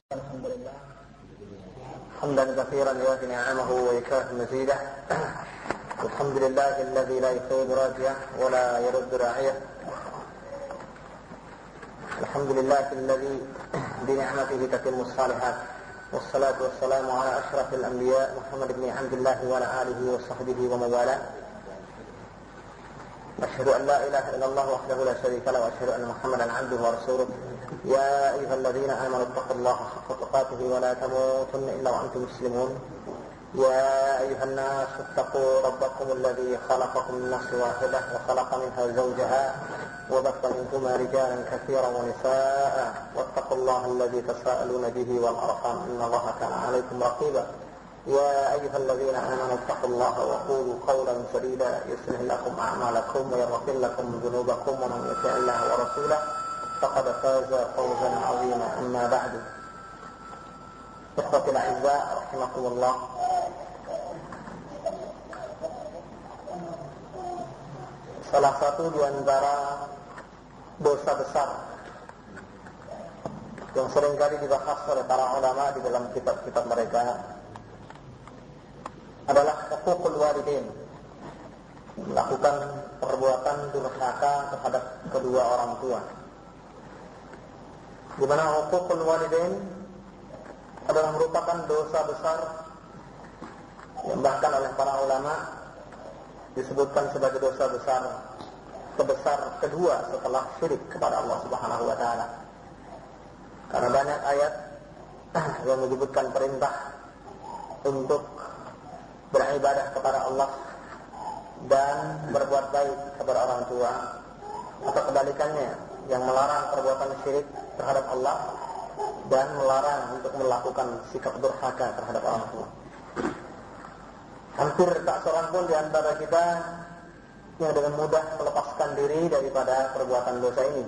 الحمد لله حمدا كثيرا يوافي نعمه ويكافئ مزيده. الحمد لله الذي لا يخيب راجيه ولا يرد راعيه. الحمد لله الذي بنعمته تتم الصالحات، والصلاة والسلام على أشرف الأنبياء محمد بن عبد الله وعلى آله وصحبه ومن والاه. أشهد أن لا إله إلا الله وحده لا شريك له، وأشهد أن محمدا عبده ورسوله. يا أيها الذين آمنوا اتقوا الله حق تقاته ولا تموتن إلا وأنتم مسلمون. يا أيها الناس اتقوا ربكم الذي خلقكم من نفس واحدة وخلق منها زوجها وبث منهما رجالا كثيرا ونساء، واتقوا الله الذي تساءلون به والأرحام إن الله كان عليكم رقيبا. يا أيها الذين آمنوا اتقوا الله وقولوا قولا سديدا يصلح لكم أعمالكم ويغفر لكم ذنوبكم، ومن يطع الله ورسوله فقد فاز فوزا عظيما. أما بعد، إخوتي الأعزاء رحمكم الله، salah satu di antara dosa besar yang seringkali dibahas oleh para ulama di dalam kitab-kitab mereka adalah huququl walidain, melakukan perbuatan durhaka terhadap kedua orang tua. Di mana huququl walidain adalah merupakan dosa besar yang bahkan oleh para ulama disebutkan sebagai dosa besar terbesar kedua setelah syirik kepada Allah Subhanahu wa taala. Karena banyak ayat yang menyebutkan perintah untuk beribadah kepada Allah dan berbuat baik kepada orang tua, atau kebalikannya yang melarang perbuatan syirik terhadap Allah dan melarang untuk melakukan sikap durhaka terhadap orang tua. Hampir tak seorang pun di antara kita yang dengan mudah melepaskan diri daripada perbuatan dosa ini.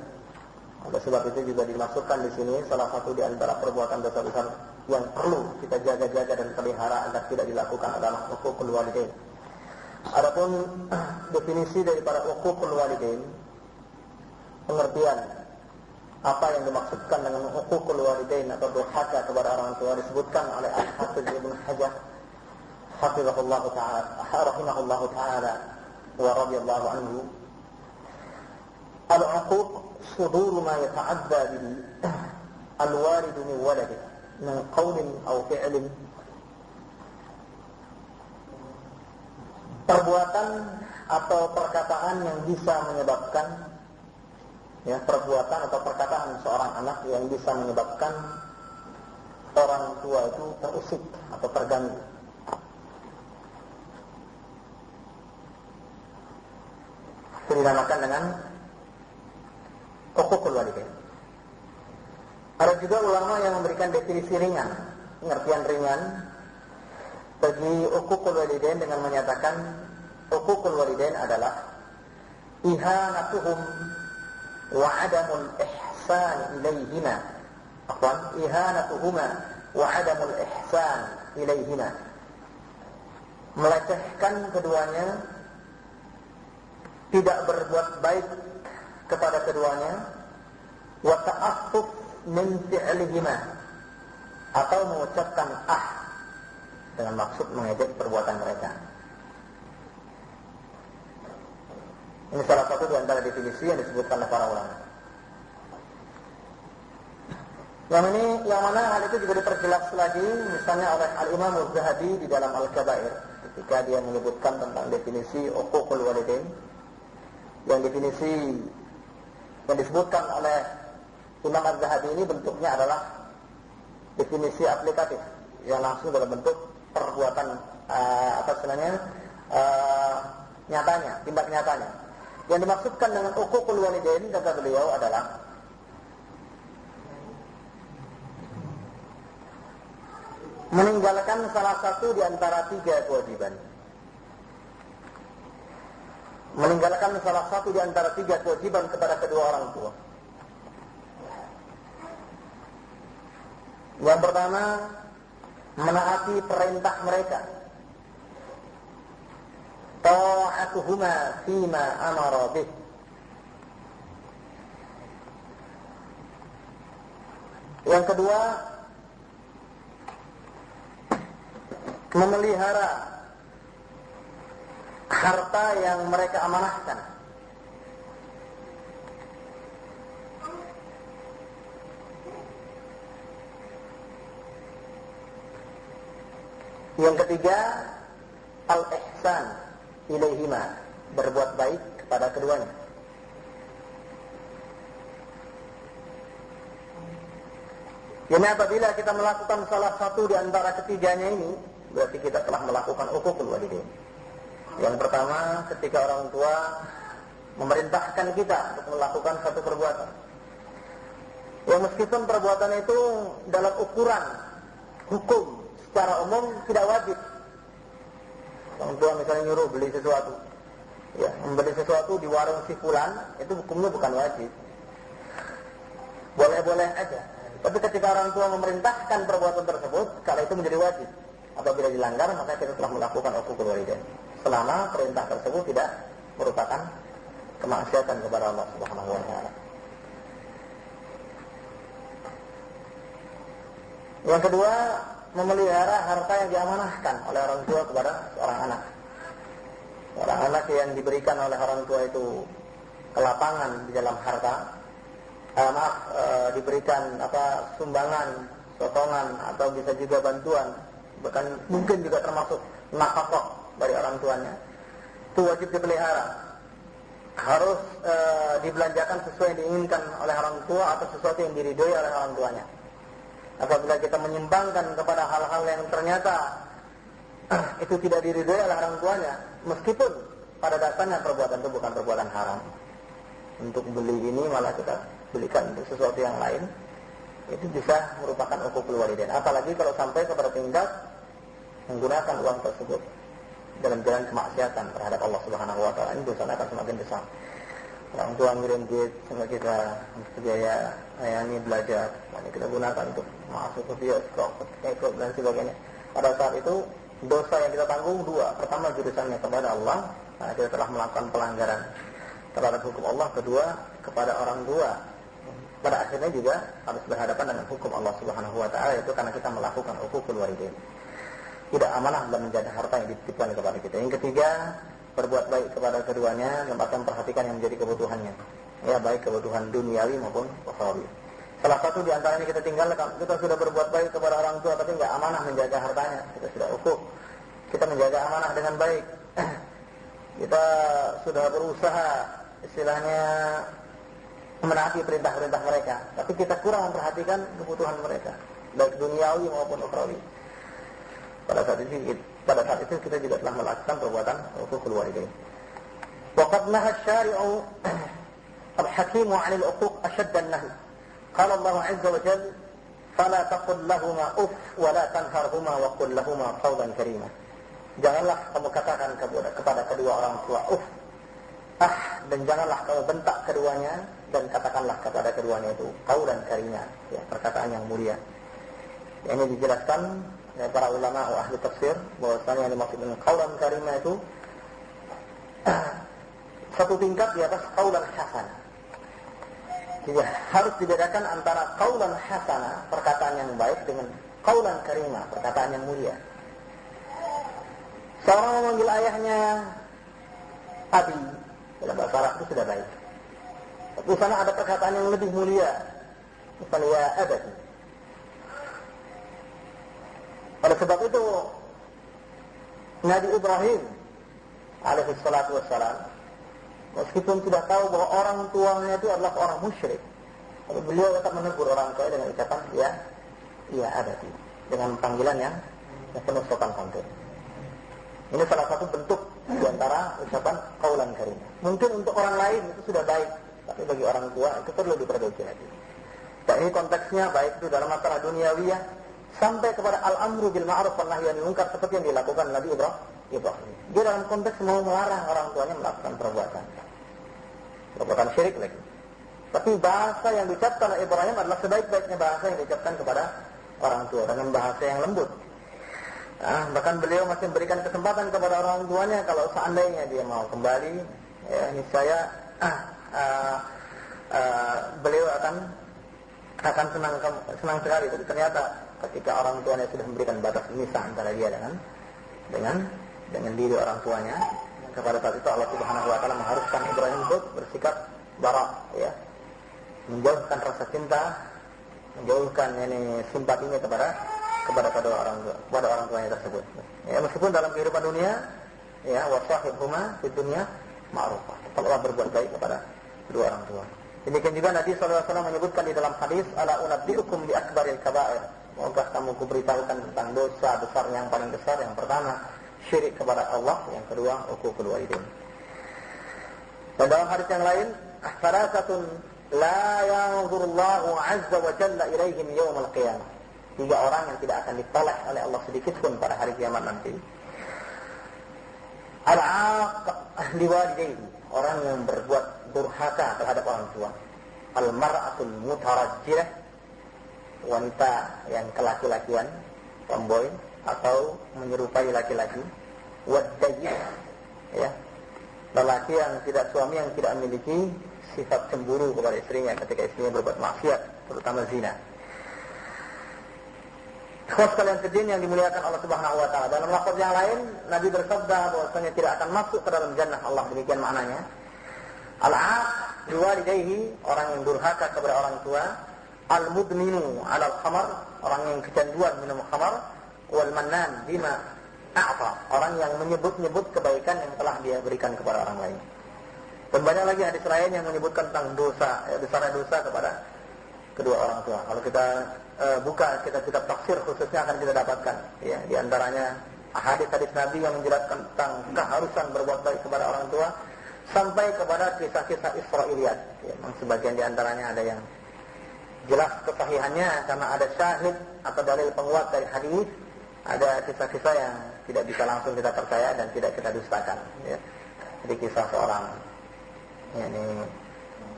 Oleh sebab itu juga dimasukkan di sini salah satu di antara perbuatan dosa besar yang perlu kita jaga-jaga dan pelihara agar tidak dilakukan adalah huququl walidain. Adapun definisi daripada huququl walidain, pengertian apa yang dimaksudkan dengan huququl walidain atau durhaka kepada orang tua disebutkan oleh Al-Hafiz Ibnu Hajar hafizahullah ta'ala rahimahullah ta'ala wa radhiyallahu anhu. Al-uquq suduru ma yata'adda bihi al-walid min waladihi min qawlin aw fi'lin, perbuatan atau perkataan yang bisa menyebabkan, ya, perbuatan atau perkataan seorang anak yang bisa menyebabkan orang tua itu terusik atau terganggu. Itu dinamakan dengan huququl walidain. Ada juga ulama yang memberikan definisi ringan, pengertian ringan bagi huququl walidain dengan menyatakan huququl walidain adalah ihanatuhum wa adamul ihsan ilaihima. Ihanatuhuma wa adamul ihsan ilaihima. Melecehkan keduanya, tidak berbuat baik kepada keduanya, wa ta'affuf min fi'lihima, atau mengucapkan dengan maksud mengejek perbuatan mereka. Ini salah satu di antara definisi yang disebutkan oleh para ulama. Yang mana hal itu juga diperjelas lagi misalnya oleh Al-Imam Az-Zahabi di dalam Al-Kabair ketika dia menyebutkan tentang definisi huququl walidain. Yang definisi yang disebutkan oleh Imam Az-Zahabi ini bentuknya adalah definisi aplikatif yang langsung dalam bentuk perbuatan nyatanya, tindak nyatanya. Yang dimaksudkan dengan huququl walidain kata beliau adalah meninggalkan salah satu di antara 3 kewajiban. Meninggalkan salah satu di antara 3 kewajiban kepada kedua orang tua. Yang pertama, menaati perintah mereka. Ta'atuhuma fima amara bih. Yang kedua, memelihara harta yang mereka amanahkan. Yang ketiga, al-ihsan ilaihima, berbuat baik kepada keduanya. Jadi apabila kita melakukan salah satu di antara ketiganya ini, berarti kita telah melakukan uququl walidain. Yang pertama, ketika orang tua memerintahkan kita untuk melakukan satu perbuatan, yang meskipun perbuatan itu dalam ukuran hukum secara umum tidak wajib. Orang tua misalnya nyuruh beli sesuatu, ya, membeli sesuatu di warung si fulan, itu hukumnya bukan wajib, boleh-boleh aja. Tapi ketika orang tua memerintahkan perbuatan tersebut, kalau itu menjadi wajib. Apabila dilanggar, maka kita telah melakukan uququl walidain. Selama perintah tersebut tidak merupakan kemaksiatan kepada Allah Subhanahu wa taala. Yang kedua, memelihara harta yang diamanahkan oleh orang tua kepada seorang anak. Seorang anak yang diberikan oleh orang tua itu kelapangan di dalam harta, diberikan sumbangan, sokongan, atau bisa juga bantuan, bahkan mungkin juga termasuk nafkah dari orang tuanya, itu wajib dipelihara. Harus dibelanjakan sesuai yang diinginkan oleh orang tua atau sesuatu yang diridhoi oleh orang tuanya. Apabila kita menyimbangkan kepada hal-hal yang ternyata itu tidak diridhoi oleh orang tuanya, meskipun pada dasarnya perbuatan itu bukan perbuatan haram, untuk beli ini malah kita belikan untuk sesuatu yang lain, itu bisa merupakan uququl walidain. Apalagi kalau sampai kepada tingkat menggunakan uang tersebut dalam jalan kemaksiatan terhadap Allah Subhanahu wa taala, ini dosanya akan semakin besar. Orang tua ngirim duit sama kita untuk biaya ini belajar, ini kita gunakan untuk masuk ke bioskop, ikut dan sebagainya. Pada saat itu dosa yang kita tanggung dua. Pertama, jurusannya kepada Allah, nah, kita telah melakukan pelanggaran terhadap hukum Allah. Kedua, kepada orang tua. Pada akhirnya juga harus berhadapan dengan hukum Allah Subhanahu wa taala, yaitu karena kita melakukan uququl walidain. Tidak amanah dalam menjaga harta yang dititipkan kepada kita. Yang ketiga, berbuat baik kepada keduanya, dan perhatikan yang menjadi kebutuhannya, ya, baik kebutuhan duniawi maupun ukhrawi. Salah satu di antaranya kita tinggalkan, kita sudah berbuat baik kepada orang tua tapi nggak amanah menjaga hartanya, kita sudah uquq. Kita menjaga amanah dengan baik, kita sudah berusaha istilahnya menaati perintah-perintah mereka, tapi kita kurang memperhatikan kebutuhan mereka, baik duniawi maupun ukhrawi. Pada saat itu kita juga telah melakukan perbuatan uququl walidain. Waqad naha asy-syari'u al-hakimu 'anil uquq ashadda an-nahy. Qala Allah 'azza wa jalla, "Fala taqul lahumā uff wa la tanharhumā wa qul lahumā qawlan karīmā." Janganlah kamu katakan kepada kedua orang tua uff, dan janganlah kamu bentak keduanya, dan katakanlah kepada keduanya itu qawlan karīmā, ya, perkataan yang mulia. Ini dijelaskan oleh para ulama ahli tafsir bahwasanya yang dimaksud dengan qaulan karimah itu satu tingkat di atas qaulan hasanah. Jadi harus dibedakan antara qaulan hasanah, perkataan yang baik, dengan qaulan karimah, perkataan yang mulia. Seorang memanggil ayahnya abi, dalam bahasa Arab itu sudah baik. Tapi di sana ada perkataan yang lebih mulia, misalnya ya abadi. Oleh sebab itu Nabi Ibrahim alaihi salatu wassalam, meskipun sudah tahu bahwa orang tuanya itu adalah orang musyrik, tapi beliau tetap menegur orang tua dengan ucapan ya abadi, dengan panggilan yang penuh sopan santun. Ini salah satu bentuk di antara ucapan qaulan karimah. Mungkin untuk orang lain itu sudah baik, tapi bagi orang tua itu perlu diperbaiki lagi. Dan ini konteksnya baik itu dalam masalah duniawiyah sampai kepada al-amru bil ma'ruf wan nahyi anil munkar, seperti yang dilakukan Nabi Ibrahim. Dia dalam konteks mau melarang orang tuanya melakukan perbuatan syirik lagi. Tapi bahasa yang diucapkan oleh Ibrahim adalah sebaik-baiknya bahasa yang diucapkan kepada orang tua, dengan bahasa yang lembut. Bahkan beliau masih memberikan kesempatan kepada orang tuanya, kalau seandainya dia mau kembali, ya, niscaya beliau akan senang sekali. Tapi ternyata ketika orang tuanya sudah memberikan batas misah antara dia dengan diri orang tuanya. Kepada saat itu Allah Subhanahu wa taala mengharuskan Ibrahim untuk bersikap bara, ya. Menjauhkan rasa cinta, menjauhkan simpatinya kepada orang tuanya tersebut. Ya, meskipun dalam kehidupan dunia, ya, wasahibhuma fid dunya ma'rufah. Tetaplah berbuat baik kepada kedua orang tua. Demikian juga Nabi SAW menyebutkan di dalam hadis, ala unabbiukum bi akbaril kaba'ir. Maukah kamu kuberitahukan tentang dosa besar yang paling besar? Yang pertama, syirik kepada Allah. Yang kedua, uququl walidain. Dan dalam hadis yang lain, salasatun la yanzurullahu azza wa jalla ilaihim yaumal qiyamah. 3 orang yang tidak akan ditoleh oleh Allah sedikit pun pada hari kiamat nanti. Al-'aq li walidayhi, orang yang berbuat durhaka terhadap orang tua. Al-mar'atul mutarajjilah, wanita yang kelaki-lakian, tomboy atau menyerupai laki-laki. Wad-dayyi, ya, lelaki yang tidak, suami yang tidak memiliki sifat cemburu kepada istrinya ketika istrinya berbuat maksiat, terutama zina. Ikhwas kalian sedin yang dimuliakan Allah Subhanahu wa taala. Dalam lafaz yang lain, Nabi bersabda bahwasanya tidak akan masuk ke dalam jannah Allah, demikian maknanya. Al-'aq liwalidayhi, orang yang durhaka kepada orang tua. Al-mudminu 'alal khamar, orang yang kecanduan minum khamar. Wal mannan bima a'ta, orang yang menyebut-nyebut kebaikan yang telah dia berikan kepada orang lain. Dan banyak lagi hadis lain yang menyebutkan tentang dosa, besarnya dosa kepada kedua orang tua. Kalau kita buka kitab-kitab tafsir khususnya akan kita dapatkan, ya, di antaranya hadis-hadis Nabi yang menjelaskan tentang keharusan berbuat baik kepada orang tua, sampai kepada kisah-kisah Israiliyat. Ya, memang sebagian di antaranya ada yang jelas kesahihannya karena ada syahid atau dalil penguat dari hadis. Ada kisah-kisah yang tidak bisa langsung kita percaya dan tidak kita dustakan, ya. Jadi kisah seorang, ya, ini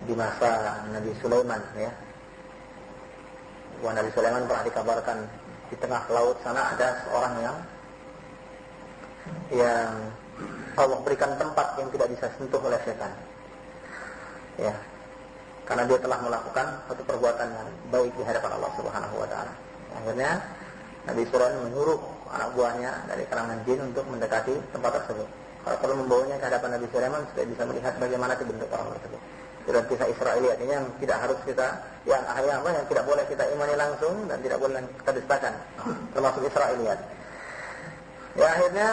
di masa Nabi Sulaiman, ya. Nabi Sulaiman pernah dikabarkan di tengah laut sana ada seorang yang Allah berikan tempat yang tidak bisa sentuh oleh setan, ya, karena dia telah melakukan satu perbuatan yang baik di hadapan Allah Subhanahu wa taala. Akhirnya Nabi Sulaiman menyuruh anak buahnya dari kalangan jin untuk mendekati tempat tersebut. Kalau perlu membawanya ke hadapan Nabi Sulaiman supaya bisa melihat bagaimana bentuk orang tersebut. Dalam kisah Israiliyat ini yang tidak harus kita, yang tidak boleh kita imani langsung dan tidak boleh kita dustakan, termasuk Israiliyat. Ya, akhirnya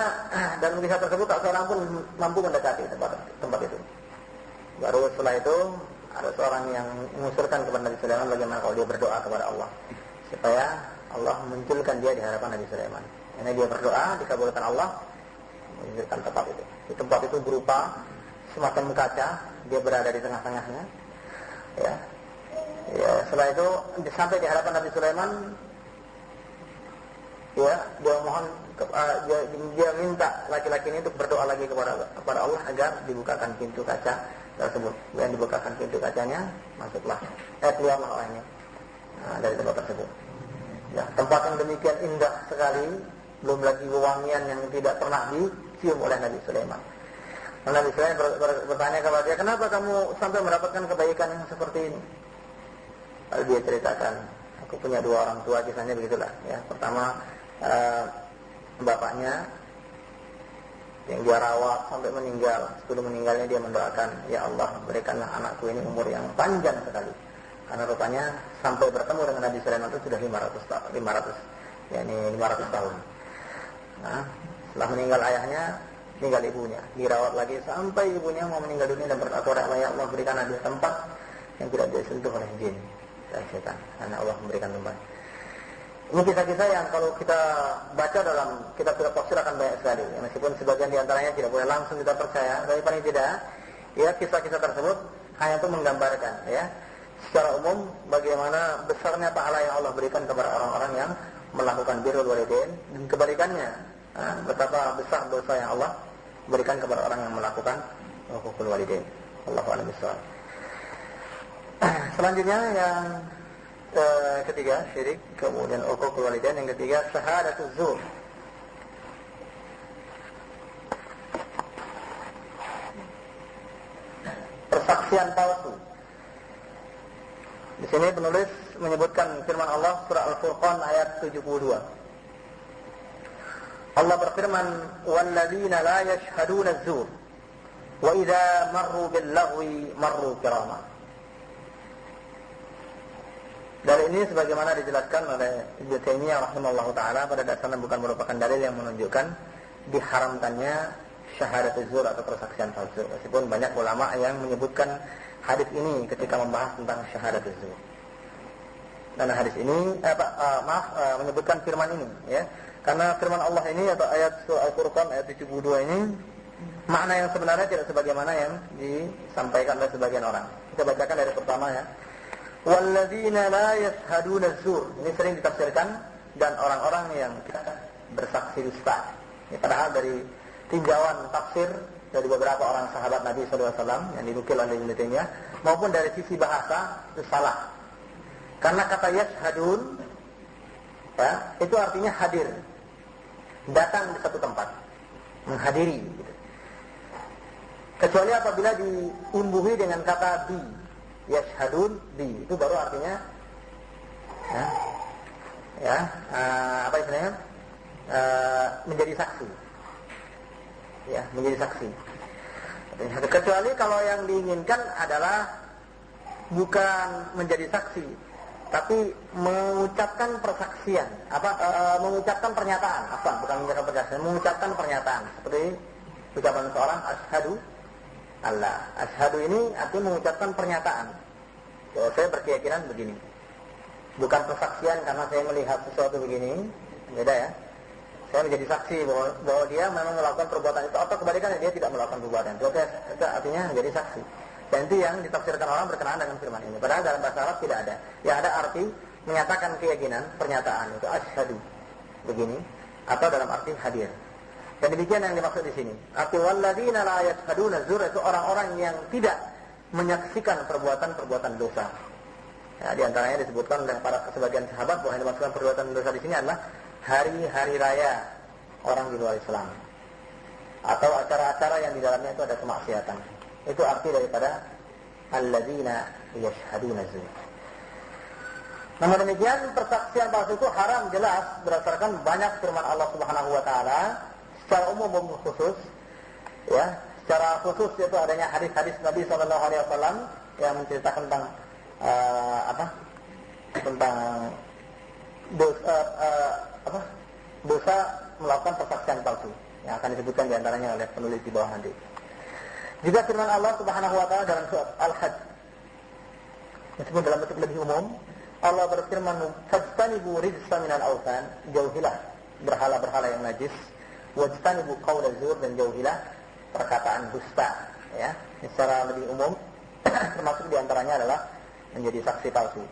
dalam kisah tersebut tak seorang pun mampu mendekati tempat itu. Baru setelah itu ada seorang yang mengusulkan kepada Nabi Sulaiman bagaimana kalau dia berdoa kepada Allah supaya Allah munculkan dia di hadapan Nabi Sulaiman. Karena dia berdoa, dikabulkan Allah, menunjukkan tempat itu. Di tempat itu berupa semacam kaca, dia berada di tengah-tengahnya. Ya, setelah itu sampai di hadapan Nabi Sulaiman, ya, dia mohon, dia minta laki-laki ini untuk berdoa lagi kepada Allah agar dibukakan pintu kaca tersebut. Dan dibukakan pintu kacanya, masuklah, keluarlah orangnya dari tempat tersebut. Ya, tempat yang demikian indah sekali, belum lagi wewangian yang tidak pernah dicium oleh Nabi Sulaiman. Nabi Sulaiman bertanya kepada dia, kenapa kamu sampai mendapatkan kebaikan yang seperti ini? Lalu dia ceritakan, aku punya 2 orang tua, kisahnya begitulah. Ya, pertama bapaknya yang dia rawat sampai meninggal. Sebelum meninggalnya dia mendoakan, ya Allah, berikanlah anakku ini umur yang panjang sekali. Karena rupanya sampai bertemu dengan Nabi Sulaiman itu sudah 500 tahun. Nah, setelah meninggal ayahnya, meninggal ibunya, dirawat lagi sampai ibunya mau meninggal dunia dan berdoa, ya Allah, berikan dia tempat yang tidak disentuh oleh jin dan setan, karena Allah memberikan tempat. Ini kisah-kisah yang kalau kita baca dalam kitab-kitab tafsir akan banyak sekali. Ya, meskipun sebagian di antaranya tidak boleh langsung kita percaya, tapi paling tidak, ya, kisah-kisah tersebut hanya untuk menggambarkan, ya, secara umum bagaimana besarnya pahala yang Allah berikan kepada orang-orang yang melakukan birrul walidain, dan kebalikannya, betapa besar dosa yang Allah berikan kepada orang yang melakukan uququl walidain. Allahu a'lam bishawab. Selanjutnya yang ketiga, syirik, kemudian uququl walidain, yang ketiga syahadatuz zur. Persaksian palsu. Di sini penulis menyebutkan firman Allah surah Al-Furqan ayat 72. Allah berfirman, "Walladzina la yashhaduna az-zur wa idza marru bil-laghwi marru kirama." Dari ini sebagaimana dijelaskan oleh Ibnu Taimiyah rahimahullahu taala, pada dasarnya bukan merupakan dalil yang menunjukkan diharamkannya syahadat az-zur atau persaksian palsu. Meskipun banyak ulama yang menyebutkan hadis ini ketika membahas tentang syahadat az-zur. Dan hadis ini menyebutkan firman ini, ya. Karena firman Allah ini atau ayat surah Al-Furqan ayat 72 ini makna yang sebenarnya tidak sebagaimana yang disampaikan oleh sebagian orang. Kita bacakan dari pertama, ya. Walladzina la yashhaduna az-zur. Ini sering ditafsirkan dan orang-orang yang bersaksi dusta. Ini padahal dari tinjauan tafsir dari beberapa orang sahabat Nabi SAW yang dinukil oleh Ibnu Taimiyah maupun dari sisi bahasa itu salah. Karena kata yashhadun, ya, itu artinya hadir, datang di satu tempat, menghadiri, gitu. Kecuali apabila diimbuhi dengan kata bi, yashhadun bi, itu baru artinya apa istilahnya, menjadi saksi, ya, menjadi saksi. Kecuali kalau yang diinginkan adalah bukan menjadi saksi, tapi mengucapkan persaksian, mengucapkan pernyataan, bukan mengucapkan persaksian, mengucapkan pernyataan, seperti ucapan seorang asyhadu Allah. Asyhadu ini artinya mengucapkan pernyataan. Saya berkeyakinan begini. Bukan persaksian karena saya melihat sesuatu begini, beda, ya. Saya menjadi saksi bahwa dia memang melakukan perbuatan itu, atau kebalikannya dia tidak melakukan perbuatan itu. Itu artinya menjadi saksi. Dan itu yang ditafsirkan orang berkenaan dengan firman ini. Padahal dalam bahasa Arab tidak ada. Ya, ada arti menyatakan keyakinan, pernyataan, itu asyhadu begini, atau dalam arti hadir. Dan demikian yang dimaksud di sini. Arti walladzina la yashhaduna az-zur itu orang-orang yang tidak menyaksikan perbuatan-perbuatan dosa. Ya, di antaranya disebutkan oleh para sebagian sahabat bahwa yang dimaksudkan perbuatan dosa di sini adalah hari-hari raya orang di luar Islam, atau acara-acara yang di dalamnya itu ada kemaksiatan. Itu arti daripada alladzina yashhaduna az-zur. Namun demikian persaksian palsu itu haram jelas berdasarkan banyak firman Allah Subhanahu wa taala secara umum maupun khusus, ya. Secara khusus itu adanya hadis-hadis Nabi sallallahu alaihi wasallam yang menceritakan tentang tentang dosa melakukan persaksian palsu yang akan disebutkan di antaranya oleh penulis di bawah nanti. Juga firman Allah Subhanahu wa taala dalam surat Al-Hajj, meskipun dalam bentuk lebih umum, Allah berfirman, "Fajtanibu rijsa minal awthan", jauhilah berhala-berhala yang najis, wajtanibu qaula zur, dan jauhilah perkataan dusta, ya. Secara lebih umum termasuk di antaranya adalah menjadi saksi palsu.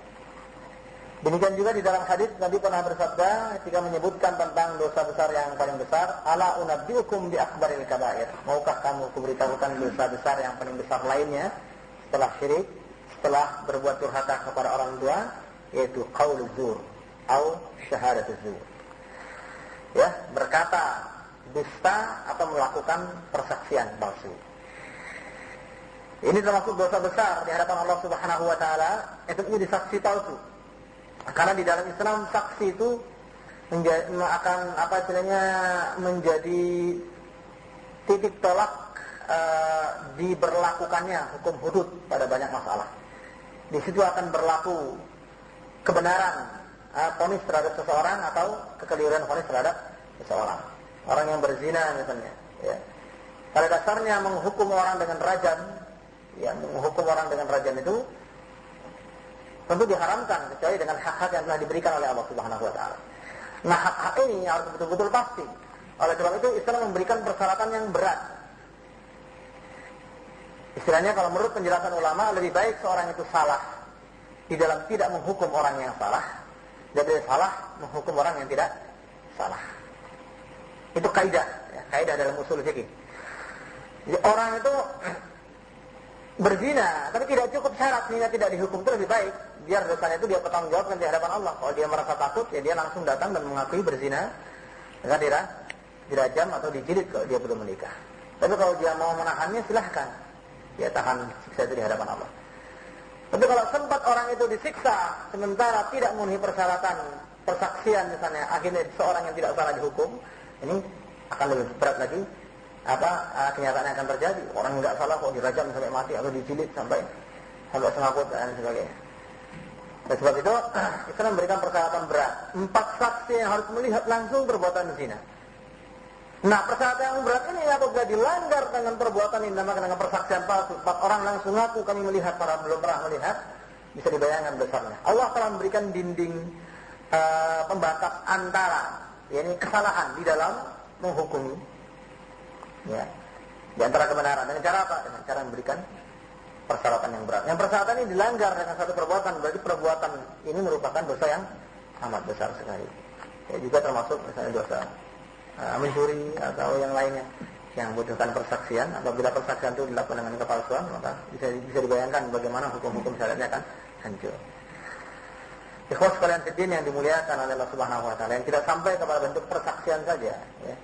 Demikian juga di dalam hadis Nabi pernah bersabda ketika menyebutkan tentang dosa besar yang paling besar, "Ala unabbiukum bi akbaril kabair." Maukah kamu kuberitahukan dosa besar yang paling besar lainnya setelah syirik, setelah berbuat durhaka kepada orang tua, yaitu qauluz zur atau syahadatuz zur. Ya, berkata dusta atau melakukan persaksian palsu. Ini termasuk dosa besar di hadapan Allah Subhanahu wa taala, itu menjadi saksi palsu. Karena di dalam Islam saksi itu akan menjadi titik tolak diberlakukannya hukum hudud pada banyak masalah. Di situ akan berlaku kebenaran vonis terhadap seseorang atau kekeliruan vonis terhadap seseorang. Orang yang berzina misalnya, ya. Pada dasarnya menghukum orang dengan rajam, ya, menghukum orang dengan rajam itu tentu diharamkan kecuali dengan hak-hak yang telah diberikan oleh Allah Subhanahu wa taala. Nah, hak-hak ini harus betul-betul pasti. Oleh sebab itu Islam memberikan persyaratan yang berat. Istilahnya kalau menurut penjelasan ulama, lebih baik seorang itu salah di dalam tidak menghukum orang yang salah daripada salah menghukum orang yang tidak salah. Itu kaidah, ya, kaidah dalam usul fikih. Jadi orang itu berzina, tapi tidak cukup syarat sehingga tidak dihukum, itu lebih baik. Biar dosanya itu dia bertanggung jawabkan di hadapan Allah. Kalau dia merasa takut, ya dia langsung datang dan mengakui berzina, dengan dirajam atau dijilid kalau dia belum menikah. Tapi kalau dia mau menahannya, silahkan. Dia tahan siksa itu di hadapan Allah. Tapi kalau sempat orang itu disiksa, sementara tidak memenuhi persyaratan persaksian misalnya, akhirnya seorang yang tidak salah dihukum, Ini akan lebih berat lagi kenyataan yang akan terjadi. Orang nggak salah kok dirajam sampai mati atau dijilid sampai sengaput dan sebagainya. Dan sebab itu Islam memberikan persyaratan berat. 4 saksi yang harus melihat langsung perbuatan zina. Nah, persyaratan yang berat ini apabila dilanggar dengan perbuatan ini dinamakan dengan persaksian palsu. 4 orang langsung ngaku kami melihat, para belum pernah melihat, bisa dibayangkan besarnya. Allah telah memberikan dinding pembatas antara, yakni kesalahan di dalam menghukumi, ya, di antara kebenaran. Dengan cara apa? Dengan cara memberikan persyaratan yang berat. Yang persyaratan ini dilanggar dengan satu perbuatan, berarti perbuatan ini merupakan dosa yang amat besar sekali. Ya, juga termasuk misalnya dosa mencuri atau yang lainnya yang membutuhkan persaksian. Apabila persaksian itu dilakukan dengan kepalsuan, maka bisa dibayangkan bagaimana hukum-hukum syariatnya akan hancur. Ikhwas sekalian fiddin yang dimuliakan oleh Allah Subhanahu wa taala, yang tidak sampai kepada bentuk persaksian saja, ya,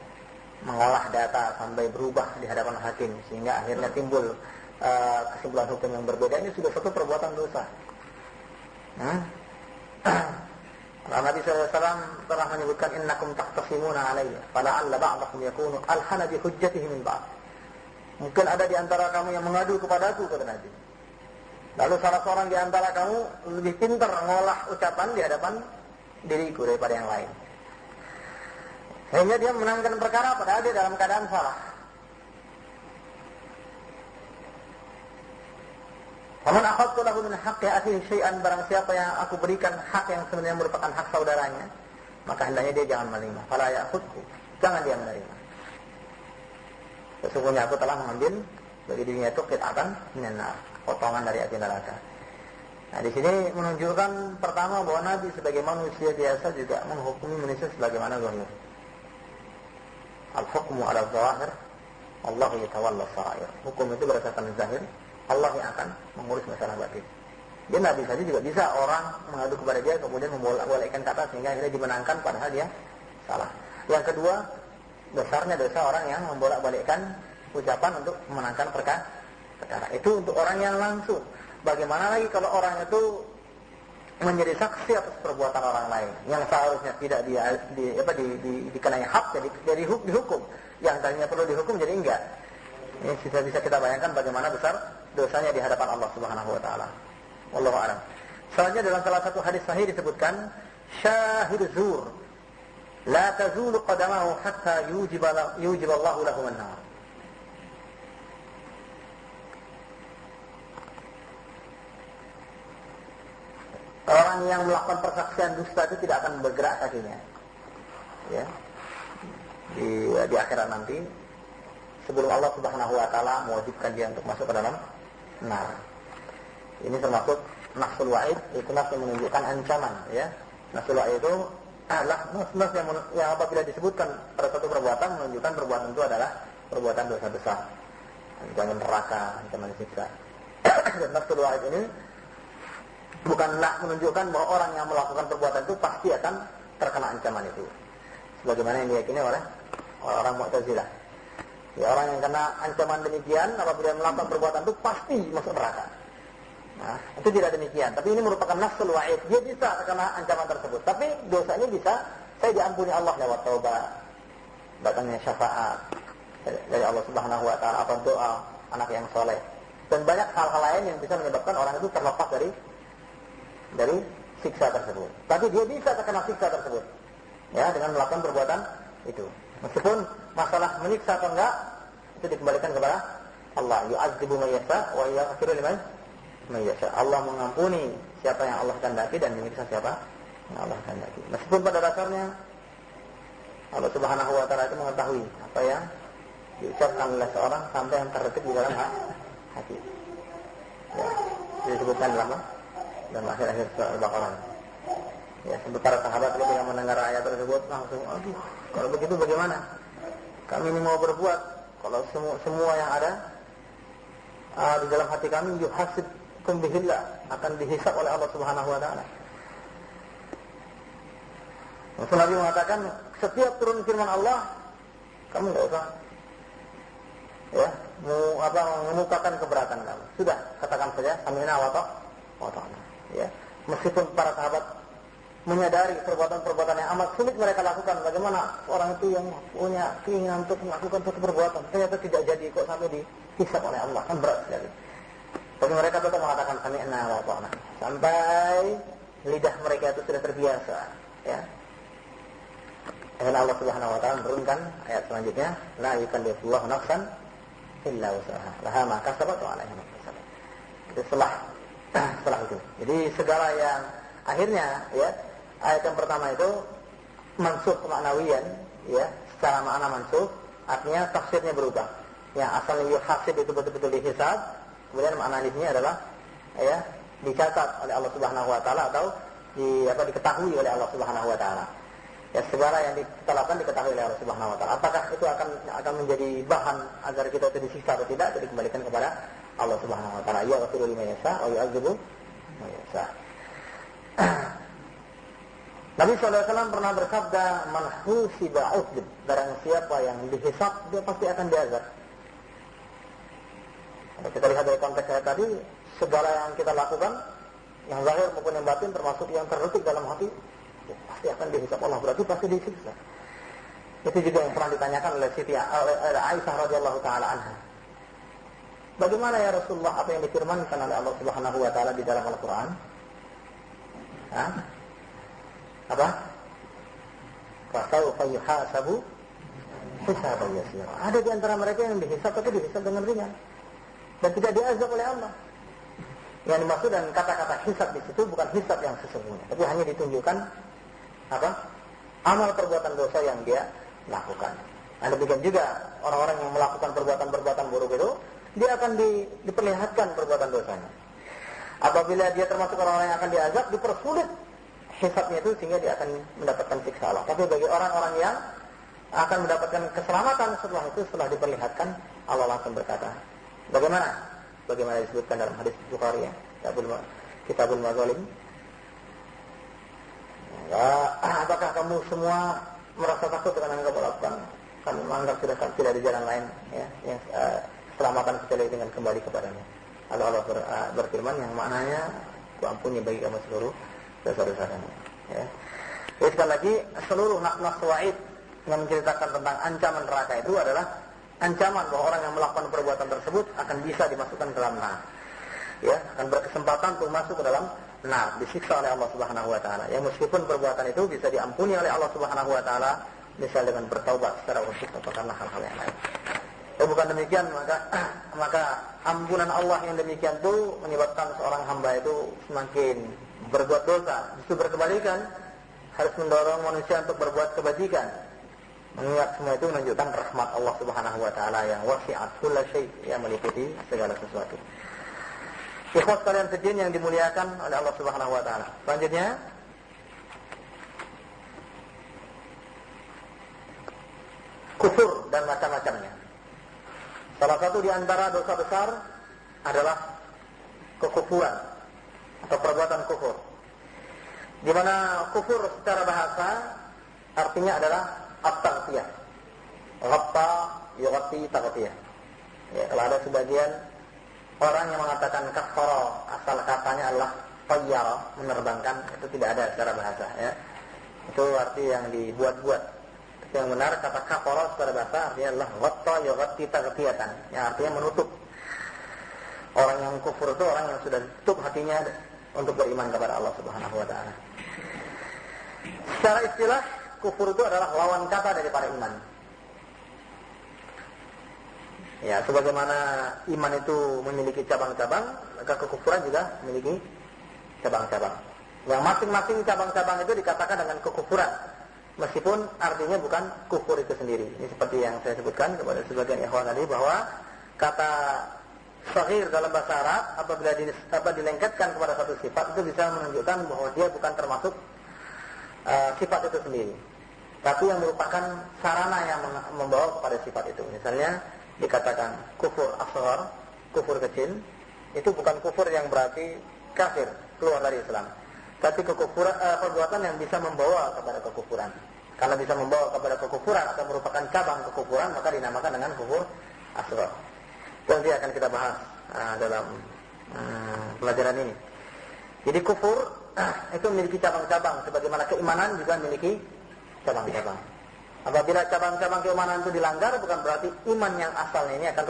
mengolah data sampai berubah di hadapan hakim sehingga akhirnya timbul kesimpulan hukum yang berbeda, ini sudah satu perbuatan dosa. Nabi SAW telah menyebutkan innakum taqtasimuna alayya fala'alla ba'dakum yakunu alhana bi hujjatihi min ba'd. Mungkin ada di antara kamu yang mengadu kepadaku, kata Nabi. Lalu salah seorang di antara kamu lebih pintar mengolah ucapan di hadapan diriku daripada yang lain. Sehingga dia menangkan perkara padahal dia dalam keadaan salah. Faman akhadtu lahu min haqqi akhihi syai'an, barang siapa yang aku berikan hak yang sebenarnya merupakan hak saudaranya, maka hendaknya dia jangan menerima. Fala ya'khudhu, jangan dia menerima. Sesungguhnya aku telah mengambil bagi dirinya itu qit'atan minan nar, potongan dari api neraka. Nah, di sini menunjukkan pertama bahwa Nabi sebagai manusia biasa juga menghukumi manusia sebagaimana zahir. Al-hukmu 'ala zahir, Allah yatawalla sarair. Hukum itu berdasarkan zahir, Allah yang akan mengurus masalah batin. Dia Nabi saja juga bisa orang mengadu kepada dia kemudian membolak-balikkan kata sehingga akhirnya dimenangkan padahal dia salah. Yang kedua, besarnya dosa orang yang membolak-balikkan ucapan untuk memenangkan perkara. Itu untuk orang yang langsung. Bagaimana lagi kalau orang itu menjadi saksi atas perbuatan orang lain yang seharusnya tidak dikenai hak jadi dihukum, yang tadinya perlu dihukum jadi enggak. Ini bisa kita bayangkan bagaimana besar dosanya di hadapan Allah Subhanahu wa taala. Wallahu a'lam. Selanjutnya dalam salah satu hadis sahih disebutkan syahid zur la tazulu qadamahu hatta yujiballahu lahu an-nar. Orang yang melakukan persaksian dusta itu tidak akan bergerak kakinya, ya, di akhirat nanti sebelum Allah Subhanahu wa taala mewajibkan dia untuk masuk ke dalam neraka. Ini termasuk nafsul wa'id, itu nafs yang menunjukkan ancaman, ya. Nafsul wa'id itu adalah nafs yang apabila disebutkan pada satu perbuatan menunjukkan perbuatan itu adalah perbuatan dosa besar, ancaman neraka, ancaman siksa. Dan nafsul wa'id ini bukanlah menunjukkan bahwa orang yang melakukan perbuatan itu pasti akan terkena ancaman itu, sebagaimana yang diyakini oleh orang Mu'tazilah. Ya, orang yang kena ancaman demikian apabila melakukan perbuatan itu pasti masuk neraka. Nah, itu tidak demikian. Tapi ini merupakan nafsul wa'id. Dia bisa terkena ancaman tersebut. Tapi dosanya bisa saya diampuni Allah lewat taubat, datangnya syafaat dari Allah Subhanahu wa taala atau doa anak yang soleh. Dan banyak hal-hal lain yang bisa menyebabkan orang itu terlepas dari siksa tersebut. Tapi dia bisa terkena siksa tersebut, ya, dengan melakukan perbuatan itu. Meskipun masalah menyiksa atau enggak itu dikembalikan kepada Allah. Yu'adzibu man yasha wa yaghfiru liman yasha. Allah mengampuni siapa yang Allah kehendaki dan menyiksa siapa yang Allah kehendaki. Meskipun pada dasarnya Allah Subhanahu wa taala itu mengetahui apa yang diucapkan oleh seorang sampai yang terdetik di dalam hati. Ya, disebutkan dalam akhir-akhir surah Al-Baqarah. Ya, para sahabat ketika yang mendengar ayat tersebut langsung, aduh, kalau begitu bagaimana? Kami ini mau berbuat, kalau semua yang ada di dalam hati kami yuhasibkum bihillah, akan dihisab oleh Allah Subhanahu wa taala. Nabi mengatakan, setiap turun firman Allah, kamu enggak usah mengemukakan keberatan kamu. Sudah, katakan saja sami'na wa ta'na. Ya, meskipun para sahabat menyadari perbuatan-perbuatan yang amat sulit mereka lakukan. Bagaimana orang itu yang punya keinginan untuk melakukan suatu perbuatan ternyata tidak jadi, kok sampai dihisab oleh Allah, kan berat sekali. Tapi mereka tetap mengatakan sami'na wa ata'na sampai lidah mereka itu sudah terbiasa, ya. Dan Allah Subhanahu wa taala menurunkan ayat selanjutnya, la yukallifullahu nafsan illa wus'aha, laha ma kasabat wa 'alaiha ma kasabat. Itu setelah itu. Jadi segala yang akhirnya, ya, ayat yang pertama itu mansukh maknawiyan, ya, secara makna mansukh, artinya tafsirnya berubah. Yang asalnya yuhasib itu betul-betul dihisab, kemudian makna hadisnya adalah, ya, dicatat oleh Allah Subhanahu wa taala atau diketahui oleh Allah Subhanahu wa taala. Ya, segala yang kita lakukan diketahui oleh Allah Subhanahu wa taala. Apakah itu akan menjadi bahan agar kita itu disiksa atau tidak, jadi dikembalikan kepada Allah Subhanahu wa taala. Ya yaghfiru liman yasha wa yu'adzibu man yasha. Nabi SAW pernah bersabda, man husiba udzib, barang siapa yang dihisab dia pasti akan diazab. Kalau kita lihat dari konteks ayat tadi, segala yang kita lakukan, yang zahir maupun yang batin, termasuk yang terdetik dalam hati, pasti akan dihisab Allah, berarti pasti disiksa. Itu juga yang pernah ditanyakan oleh Aisyah radhiyallahu taala anha. Bagaimana ya Rasulullah apa yang difirmankan oleh Allah Subhanahu wa taala di dalam Al-Qur'an? Apa? Fasawfa yuhasabu hisaban yasira. Ada di antara mereka yang dihisab tapi dihisab dengan ringan dan tidak diazab oleh Allah. Yang dimaksud dan kata-kata hisab di situ bukan hisab yang sesungguhnya, tapi hanya ditunjukkan apa? Amal perbuatan dosa yang dia lakukan. Nah, demikian juga orang-orang yang melakukan perbuatan-perbuatan buruk itu, dia akan diperlihatkan perbuatan dosanya. Apabila dia termasuk orang-orang yang akan diazab, dipersulit hisabnya itu sehingga dia akan mendapatkan siksa Allah. Tapi bagi orang-orang yang akan mendapatkan keselamatan setelah itu, setelah diperlihatkan, Allah langsung berkata, bagaimana disebutkan dalam hadis Bukhari, ya, Kitabul Mazalim. Apakah kamu semua merasa takut dengan yang kamu lakukan? Kamu menganggap sudah tidak ada jalan lain, ya, yang keselamatan kecuali dengan kembali kepadanya. Allah berfirman yang maknanya, ku ampuni bagi kamu seluruh dosa-dosa kamu. Ya. Jadi sekali lagi, seluruh nas wa'id yang menceritakan tentang ancaman neraka itu adalah ancaman bahwa orang yang melakukan perbuatan tersebut akan bisa dimasukkan ke dalam neraka. Ya, akan berkesempatan untuk masuk ke dalam neraka, disiksa oleh Allah Subhanahu wa taala. Ya, meskipun perbuatan itu bisa diampuni oleh Allah Subhanahu wa taala, misal dengan bertaubat secara khusus atau karena hal-hal yang lain. Kalau bukan demikian, maka ampunan Allah yang demikian itu menyebabkan seorang hamba itu semakin berbuat dosa. Justru berkebalikan, harus mendorong manusia untuk berbuat kebajikan. Mengingat semua itu menunjukkan rahmat Allah Subhanahu wa taala yang wasi'at kulla syai', yang meliputi segala sesuatu. Ikhwas kalian sedin yang dimuliakan oleh Allah Subhanahu wa taala. Selanjutnya, kufur dan macam-macamnya. Salah satu di antara dosa besar adalah kekufuran atau perbuatan kufur. Di mana kufur secara bahasa artinya adalah at-taghtiyah. Ghatta yughatti taghtiyah. Ya, kalau ada sebagian orang yang mengatakan kafara, asal katanya adalah tayyara, menerbangkan, itu tidak ada secara bahasa, ya. Itu arti yang dibuat-buat. Yang benar kata kafara secara bahasa artinya adalah ghatta yughatti taghtiyatan, yang artinya menutup. Orang yang kufur itu orang yang sudah tutup hatinya untuk beriman kepada Allah Subhanahu wa taala. Secara istilah, kufur itu adalah lawan kata daripada iman. Ya, sebagaimana iman itu memiliki cabang-cabang, maka kekufuran juga memiliki cabang-cabang. Yang masing-masing cabang-cabang itu dikatakan dengan kekufuran, meskipun artinya bukan kufur itu sendiri. Ini seperti yang saya sebutkan kepada sebagian ikhwan tadi, bahwa kata saghir dalam bahasa Arab apabila dilengketkan kepada satu sifat itu bisa menunjukkan bahwa dia bukan termasuk sifat itu sendiri, tapi yang merupakan sarana yang membawa kepada sifat itu. Misalnya dikatakan kufur asghar, kufur kecil, itu bukan kufur yang berarti kafir, keluar dari Islam, tapi kekufuran, perbuatan yang bisa membawa kepada kekufuran. Kalau bisa membawa kepada kekufuran atau merupakan cabang kekufuran, maka dinamakan dengan kufur asghar. Nanti akan kita bahas dalam pelajaran ini. Jadi kufur itu memiliki cabang-cabang, sebagaimana keimanan juga memiliki cabang-cabang. Apabila cabang-cabang keimanan itu dilanggar, bukan berarti iman yang asalnya ini akan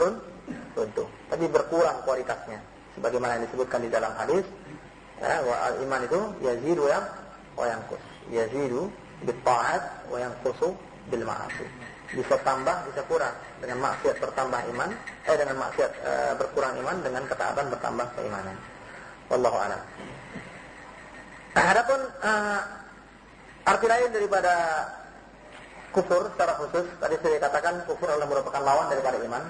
runtuh, tapi berkurang kualitasnya. Sebagaimana yang disebutkan di dalam hadis, iman itu yazidu wa yanqus. Yazidu bil ta'at wa yanqusu bil ma'asi. Bisa tambah, bisa kurang. Dengan maksiat bertambah iman, dengan maksiat berkurang iman, dengan ketaatan bertambah keimanan. Wallahu a'lam. Adapun arti lain daripada kufur secara khusus, tadi saya katakan kufur adalah merupakan lawan daripada iman.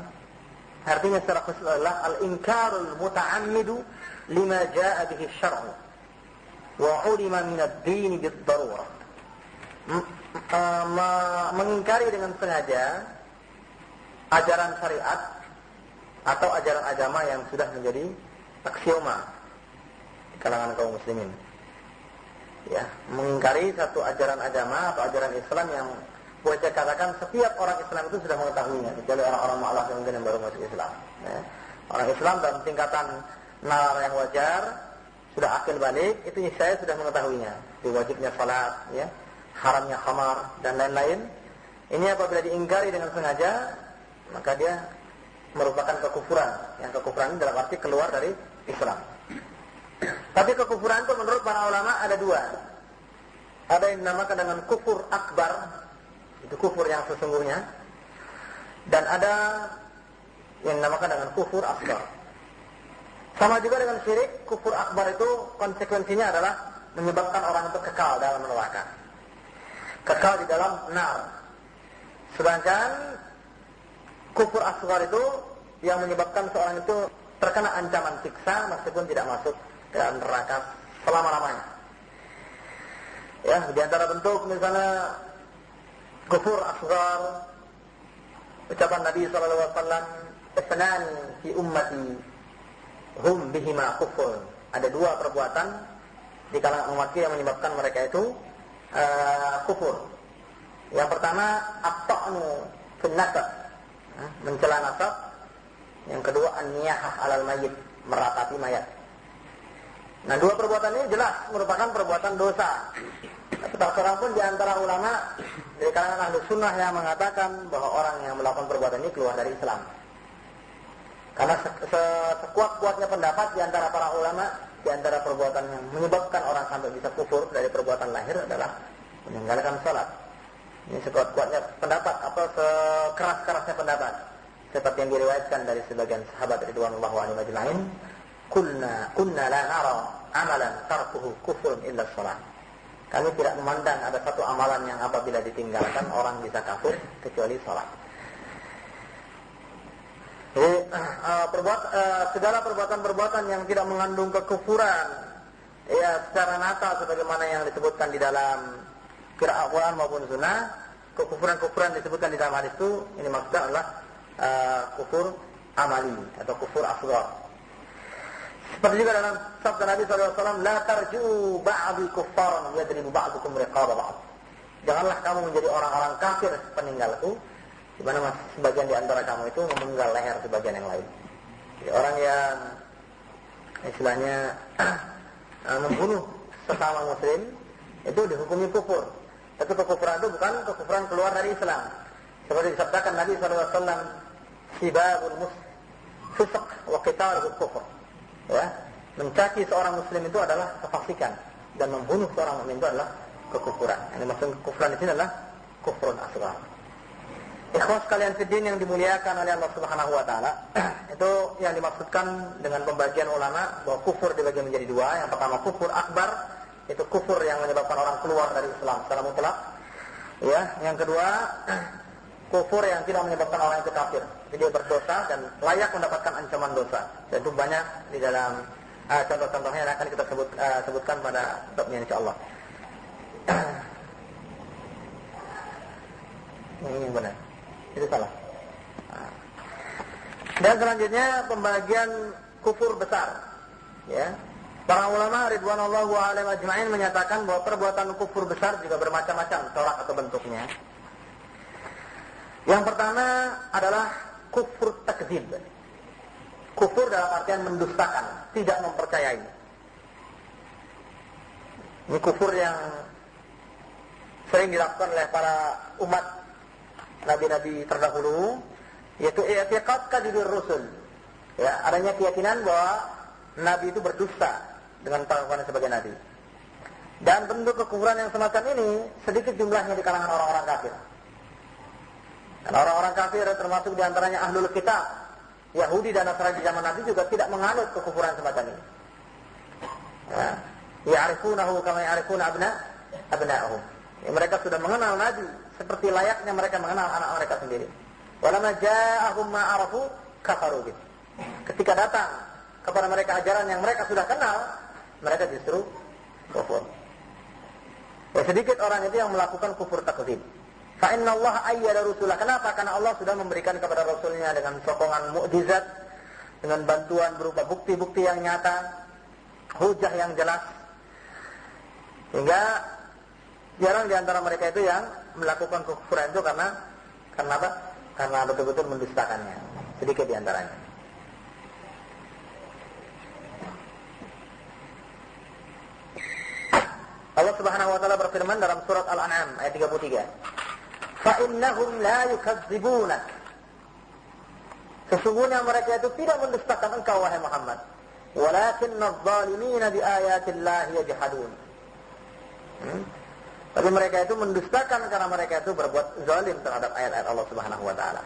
Artinya secara khusus adalah al-inkarul muta'ammidu lima jaa bihi syar'u wa 'ulima min ad-din bid-darurah. Mengingkari dengan sengaja ajaran syariat atau ajaran agama yang sudah menjadi aksioma di kalangan kaum muslimin. Ya, mengingkari satu ajaran agama atau ajaran Islam yang boleh saya katakan setiap orang Islam itu sudah mengetahuinya, kecuali orang-orang mu'alaf yang mungkin yang baru masuk Islam. Ya. Orang Islam dalam tingkatan nalar yang wajar, sudah akil balik, itu saya sudah mengetahuinya. Wajibnya salat, ya, haramnya khamar dan lain-lain. Ini apabila diingkari dengan sengaja, maka dia merupakan kekufuran. Yang kekufuran dalam arti keluar dari Islam. Tapi kekufuran itu menurut para ulama ada dua. Ada yang dinamakan dengan kufur akbar, itu kufur yang sesungguhnya, dan ada yang dinamakan dengan kufur asghar. Sama juga dengan syirik, kufur akbar itu konsekuensinya adalah menyebabkan orang itu kekal dalam neraka, kekal di dalam nar. Sedangkan kufur asghar itu yang menyebabkan seorang itu terkena ancaman siksa meskipun tidak masuk dalam neraka selama-lamanya. Ya, di antara bentuk misalnya kufur asghar, ucapan Nabi SAW, "Ithnani fi ummati hum bihima kufur." Ada dua perbuatan di kalangan umatku yang menyebabkan mereka itu kufur. Yang pertama, at-ta'nu fin nasab, mencela nasab. Yang kedua, an-niyahah 'alal mayyit, meratapi mayat. Nah, dua perbuatan ini jelas merupakan perbuatan dosa. Tapi tak seorang pun di antara ulama dari kalangan ahli sunnah yang mengatakan bahwa orang yang melakukan perbuatan ini keluar dari Islam. Karena sekuat-kuatnya pendapat di antara para ulama, di antara perbuatan yang menyebabkan orang sampai bisa kufur dari perbuatan lahir adalah meninggalkan salat. Ini sekuat-kuatnya pendapat atau sekeras-kerasnya pendapat. Seperti yang diriwayatkan dari sebagian sahabat ridwanullahu anhum ajma'in, kunna la nara amalan tarkuhu kufrun illa shalah. Kami tidak memandang ada satu amalan yang apabila ditinggalkan orang bisa kafir kecuali salat. Jadi segala perbuatan-perbuatan yang tidak mengandung kekufuran, ya secara nyata sebagaimana yang disebutkan di dalam qiraat Quran maupun sunnah, kekufuran-kekufuran disebutkan di dalam hadis itu, ini maksudnya adalah kufur amali atau kufur asghar. Seperti juga dalam sabda Nabi SAW, "La tarji'u ba'di kuffaran yadribu ba'dukum riqaba ba'd." Janganlah kamu menjadi orang-orang kafir peninggalku, di mana sebagian di antara kamu itu memenggal leher sebagian yang lain. Jadi orang yang istilahnya membunuh sesama muslim itu dihukumi kufur. Tapi kekufuran itu bukan kekufuran keluar dari Islam. Seperti disabdakan Nabi SAW, "Sibabul muslim fisq wa qitaluhu kufur." Ya, mencaci seorang muslim itu adalah kefasikan, dan membunuh seorang mukmin itu adalah kekufuran. Yang dimaksud kekufuran di sini adalah kufrun asghar. Ikhwas kalian fiddin yang dimuliakan oleh Allah Subhanahu wa taala, itu yang dimaksudkan dengan pembagian ulama bahwa kufur dibagi menjadi dua. Yang pertama kufur akbar, itu kufur yang menyebabkan orang keluar dari Islam secara mutlak. Ya, yang kedua kufur yang tidak menyebabkan orang itu kafir, jadi dia berdosa dan layak mendapatkan ancaman dosa. Dan itu banyak di dalam contoh-contohnya yang akan kita sebutkan pada babnya insyaallah. Ini benar, itu salah. Dan selanjutnya pembagian kufur besar. Ya, para ulama ridwanullahu alaihim ajma'in menyatakan bahwa perbuatan kufur besar juga bermacam-macam corak atau bentuknya. Yang pertama adalah kufur takdzib. Kufur dalam artian mendustakan, tidak mempercayai. Ini kufur yang sering dilakukan oleh para umat nabi-nabi terdahulu, yaitu i'tiqad kadzibir rusul. Ya, adanya keyakinan bahwa nabi itu berdusta dengan pengakuannya sebagai nabi. Dan bentuk kekufuran yang semacam ini sedikit jumlahnya di kalangan orang-orang kafir. Dan orang-orang kafir termasuk diantaranya ahlul kitab, Yahudi dan Nasrani di zaman Nabi juga tidak menganut kekufuran semacam ini. Ya, ya'rifunahu kama ya'rifuna abna'ahum. Ya, mereka sudah mengenal Nabi seperti layaknya mereka mengenal anak mereka sendiri. Walamma ja'ahum ma 'arafu kafaru bih. Ketika datang kepada mereka ajaran yang mereka sudah kenal, mereka justru kufur. Ya, sedikit orang itu yang melakukan kufur takdzib. Fa inna Allah ayyada rusulah. Kenapa? Karena Allah sudah memberikan kepada Rasulnya dengan sokongan mukjizat, dengan bantuan berupa bukti-bukti yang nyata, hujah yang jelas. Sehingga jarang di antara mereka itu yang melakukan kekufuran itu karena apa? Karena betul-betul mendustakannya. Sedikit di antaranya. Allah Subhanahu wa taala berfirman dalam surat Al-An'am ayat 33. Fa innahum la yukadzibunak. Sesungguhnya mereka itu tidak mendustakan engkau wahai Muhammad. Walakinna adh-dhalimina bi ayatillahi yajhadun. Tapi mereka itu mendustakan karena mereka itu berbuat zalim terhadap ayat-ayat Allah Subhanahu wa taala.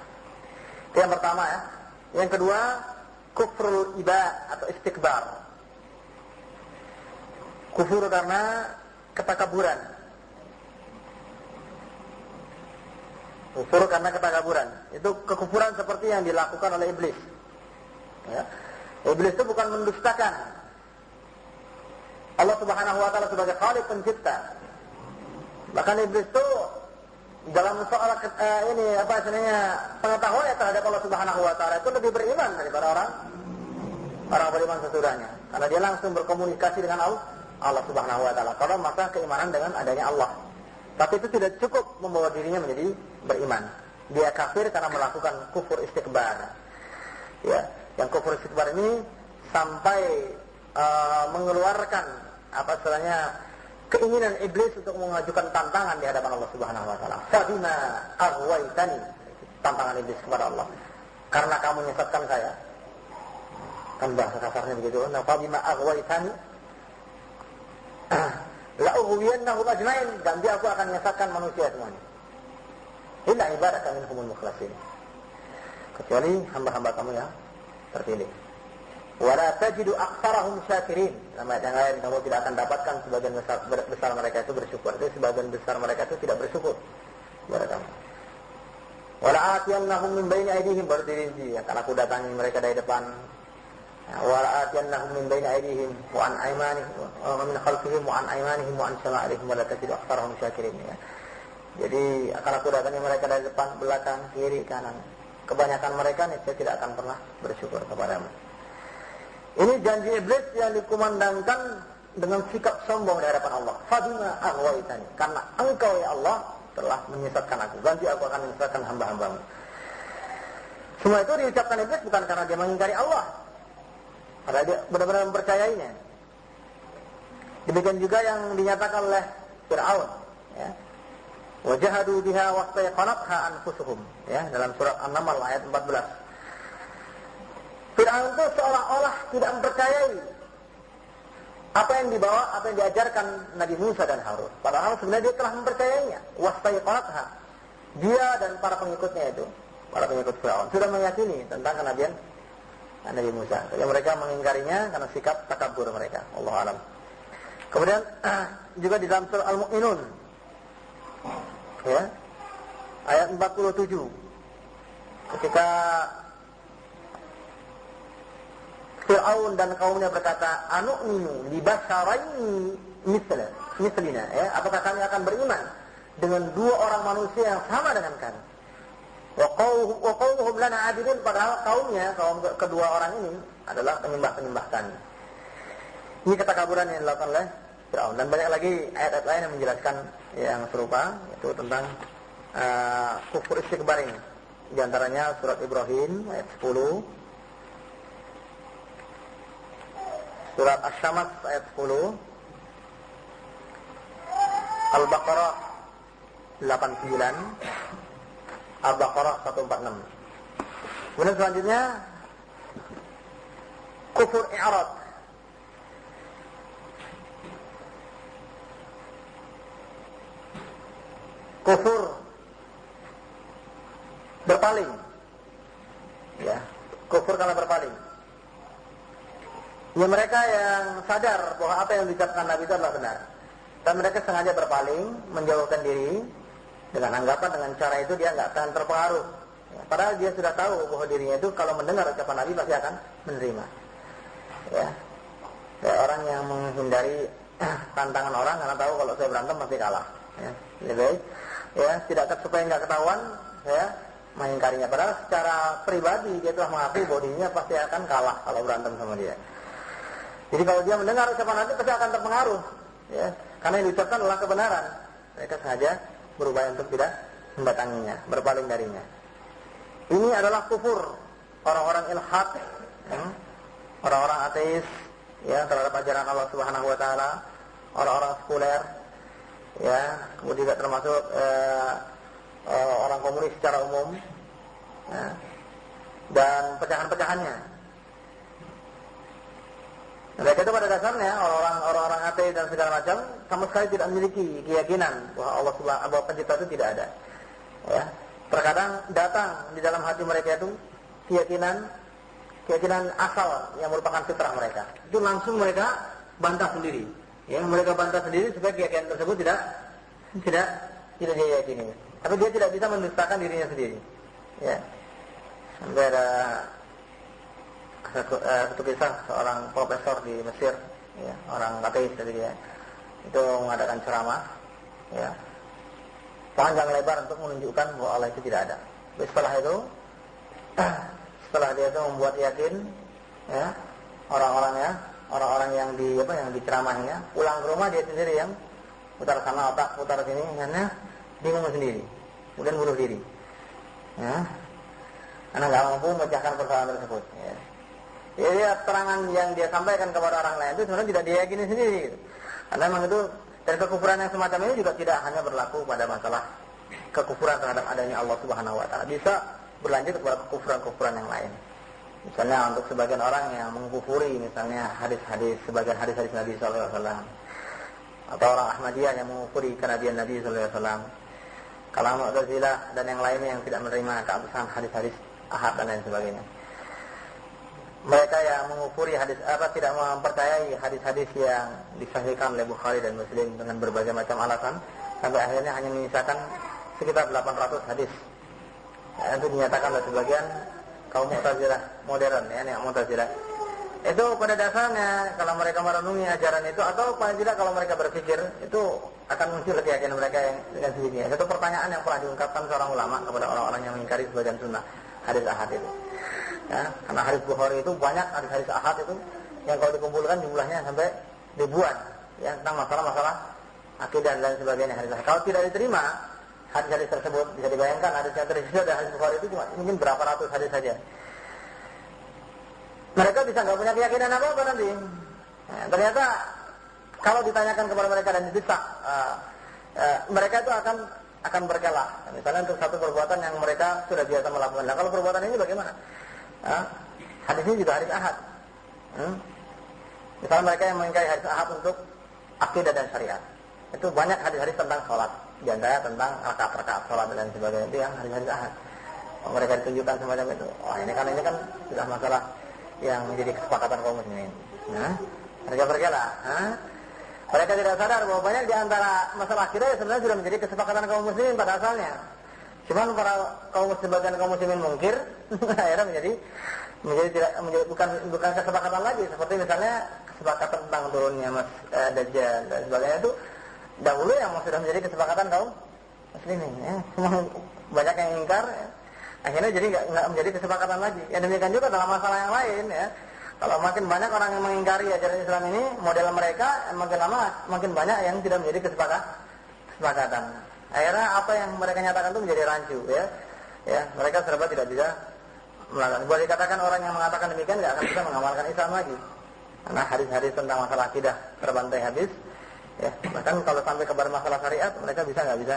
Itu yang pertama ya. Yang kedua, kufrul ibad atau istikbar. Kufur karena ketakaburan. Kufur karena ketakaburan. Itu kekufuran seperti yang dilakukan oleh iblis. Ya. Iblis itu bukan mendustakan Allah Subhanahu wa taala sebagai Khaliq pencipta. Bahkan iblis itu dalam soal pengetahuan terhadap Allah Subhanahu wa taala itu lebih beriman daripada orang beriman sesudahnya. Karena dia langsung berkomunikasi dengan Allah Subhanahu wa taala. Kalau masa keimanan dengan adanya Allah. Tapi itu tidak cukup membawa dirinya menjadi beriman. Dia kafir karena melakukan kufur istikbar. Ya, yang kufur istikbar ini sampai mengeluarkan keinginan iblis untuk mengajukan tantangan di hadapan Allah Subhanahu wa taala. Fabima aghwaytani, tantangan iblis kepada Allah. Karena kamu menyesatkan saya. Kan bahasa kasarnya begitu. Nah, fabima aghwaytani la ughwiyannahum ajmain, dan dia aku akan menyesatkan manusia semuanya. Illa ibadaka minhumul mukhlasin. Kecuali hamba-hamba kamu yang terpilih. Wala tajidu aktsarahum syakirin. Dalam ayat yang lain, kamu tidak akan dapatkan sebagian besar mereka itu bersyukur. Jadi sebagian besar mereka itu tidak bersyukur kepada kamu. Wala atiyannahum min baini aydihim, berdiri akan aku datangi mereka dari depan. Wala atiyannahum min baini aydihim wa an aymanihim wa min khalfihim wa an aymanihim wa an shama'ilihim wala tajidu aktsarahum syakirin. Ya. Jadi akan aku datangi mereka dari depan, belakang, kiri, kanan. Kebanyakan mereka niscaya tidak akan pernah bersyukur kepadamu. Ini janji iblis yang dikumandangkan dengan sikap sombong di hadapan Allah. Fabima aghwaytani, karena engkau ya Allah telah menyesatkan aku. Ganti aku akan menyesatkan hamba-hambamu. Semua itu diucapkan iblis bukan karena dia mengingkari Allah, karena dia benar-benar mempercayainya. Demikian juga yang dinyatakan oleh Fir'aun. Ya. Wajahadu biha wastayqanatha anfusuhum. Ya, dalam surat An-Naml ayat 14. Fir'aun itu seolah-olah tidak mempercayai apa yang dibawa, apa yang diajarkan Nabi Musa dan Harun. Padahal sebenarnya dia telah mempercayainya. Wastayqanatha. Dia dan para pengikutnya itu, para pengikut Fir'aun, sudah meyakini tentang kenabian Nabi Musa. Jadi mereka mengingkarinya karena sikap takabur mereka. Allahu a'lam. Kemudian juga di dalam surah Al-Mu'minun, ya, ayat 47, ketika Fir'aun dan kaumnya berkata, anu'minu libasyaraini mislina, ya, apakah kami akan beriman dengan dua orang manusia yang sama dengan kami? Wa qaumuhum lana 'abidun, padahal kaum kedua orang ini adalah penyembah-penyembah kami. Ini ketakaburan yang dilakukan oleh Fir'aun, dan banyak lagi ayat-ayat lain yang menjelaskan yang serupa, yaitu tentang kufur istikbar ini. Di antaranya surat Ibrahim ayat 10, surat Asy-Syams ayat 10, Al-Baqarah 89, Al-Baqarah 146. Kemudian selanjutnya kufur i'rad. Kufur berpaling. Ya, kufur karena berpaling. Ya, mereka yang sadar bahwa apa yang diucapkan Nabi itu adalah benar, dan mereka sengaja berpaling, menjauhkan diri dengan anggapan dengan cara itu dia nggak akan terpengaruh. Ya, padahal dia sudah tahu bahwa dirinya itu kalau mendengar ucapan Nabi pasti akan menerima. Ya, kayak orang yang menghindari tantangan orang karena tahu kalau saya berantem pasti kalah. Ya, lebih baik ya tidak supaya nggak ketahuan ya mengingkarinya. Padahal secara pribadi dia telah mengakui bahwa dirinya pasti akan kalah kalau berantem sama dia. Jadi kalau dia mendengar ucapan Nabi pasti akan terpengaruh, ya, karena yang diucapkan adalah kebenaran. Mereka sengaja berupaya untuk tidak mendatanginya, berpaling darinya. Ini adalah kufur orang-orang ilhad, ya, orang-orang ateis, ya, terhadap ajaran Allah Subhanahu Wa Taala, orang-orang sekuler, ya, kemudian juga termasuk orang komunis secara umum, ya, dan pecahan-pecahannya. Mereka itu pada dasarnya orang-orang ateis dan segala macam sama sekali tidak memiliki keyakinan bahwa Allah Subhanahu bahwa pencipta itu tidak ada. Ya. Terkadang datang di dalam hati mereka itu keyakinan asal yang merupakan fitrah mereka. Itu langsung mereka bantah sendiri. Ya, mereka bantah sendiri supaya keyakinan tersebut tidak dia yakini. Tapi dia tidak bisa mendustakan dirinya sendiri. Ya. Sampai ada satu kisah seorang profesor di Mesir, ya, orang ateis tadi ya, itu mengadakan ceramah, ya, panjang lebar untuk menunjukkan bahwa Allah itu tidak ada. Setelah dia itu membuat yakin, ya, orang-orang yang diceramahnya, pulang ke rumah dia sendiri yang putar sana otak, putar sini, karena bingung sendiri, kemudian bunuh diri, ya, karena nggak mampu memecahkan persoalan tersebut. Ya. Jadi terangan yang dia sampaikan kepada orang lain itu sebenarnya tidak diyakini sendiri. Karena memang itu dari kekufuran yang semacam ini juga tidak hanya berlaku pada masalah kekufuran terhadap adanya Allah Subhanahu Wa Taala, bisa berlanjut kepada kekufuran-kekufuran yang lain. Misalnya untuk sebagian orang yang mengkufuri misalnya sebagian hadis-hadis Nabi Sallallahu Alaihi Wasallam, atau orang Ahmadiyah yang mengkufuri kenabian Nabi Sallallahu Alaihi Wasallam, kalangan Mu'tazilah dan yang lainnya yang tidak menerima keabsahan hadis-hadis ahad dan lain sebagainya. Mereka yang mengufuri tidak mempercayai hadis-hadis yang disahihkan oleh Bukhari dan Muslim dengan berbagai macam alasan, sampai akhirnya hanya menyisakan sekitar 800 hadis. Ya, itu dinyatakan oleh sebagian kaum Mu'tazilah modern, ya, yang Mu'tazilah. Itu pada dasarnya kalau mereka merenungi ajaran itu, atau paling tidak kalau mereka berpikir, itu akan muncul keyakinan mereka yang dengan sendirinya. Satu pertanyaan yang pernah diungkapkan seorang ulama kepada orang-orang yang mengingkari sebagian sunnah hadis ahad itu. Ya, karena hadis Bukhari itu banyak, hadis ahad itu yang kalau dikumpulkan jumlahnya sampai ribuan, ya, tentang masalah-masalah akidah dan sebagainya hadis ahad. Kalau tidak diterima hadis-hadis tersebut, bisa dibayangkan hadis yang terisi dari hadis Bukhari itu cuma mungkin berapa ratus hadis saja. Mereka bisa nggak punya keyakinan apa nanti. Nah, ternyata kalau ditanyakan kepada mereka dan didesak, mereka itu akan berkelak. Misalnya untuk satu perbuatan yang mereka sudah biasa melakukan. Nah, kalau perbuatan ini bagaimana? Hadis ini juga hadis ahad. Misalnya mereka yang mengingkari hadis ahad untuk akidah dan syariat, itu banyak hadis-hadis tentang sholat, di antara tentang rakaat-rakaat sholat dan sebagainya, itu yang hadis-hadis ahad. Mereka ditunjukkan semacam itu. Ini kan sudah masalah yang menjadi kesepakatan kaum muslimin. Nah, mereka berkelak. Mereka tidak sadar bahwa banyak di antara masalah akidah sebenarnya sudah menjadi kesepakatan kaum muslimin pada asalnya. Cuman para sebagian kaum muslimin mungkir, akhirnya menjadi bukan kesepakatan lagi. Seperti misalnya kesepakatan tentang turunnya Dajjal dan sebagainya, itu dahulu yang sudah menjadi kesepakatan kaum muslimin. Ya. Cuma banyak yang ingkar, ya. Akhirnya jadi nggak menjadi kesepakatan lagi. Ya, demikian juga dalam masalah yang lain, ya. Kalau makin banyak orang yang mengingkari ajaran Islam ini, model mereka makin lama makin banyak yang tidak menjadi kesepakatan. Akhirnya apa yang mereka nyatakan itu menjadi rancu, ya. Ya, mereka serba tidak bisa melakukan. Boleh dikatakan orang yang mengatakan demikian nggak akan bisa mengamalkan Islam lagi. Karena hadis-hadis tentang masalah akidah terbantai habis, Ya, bahkan kalau sampai kepada masalah syariat, mereka nggak bisa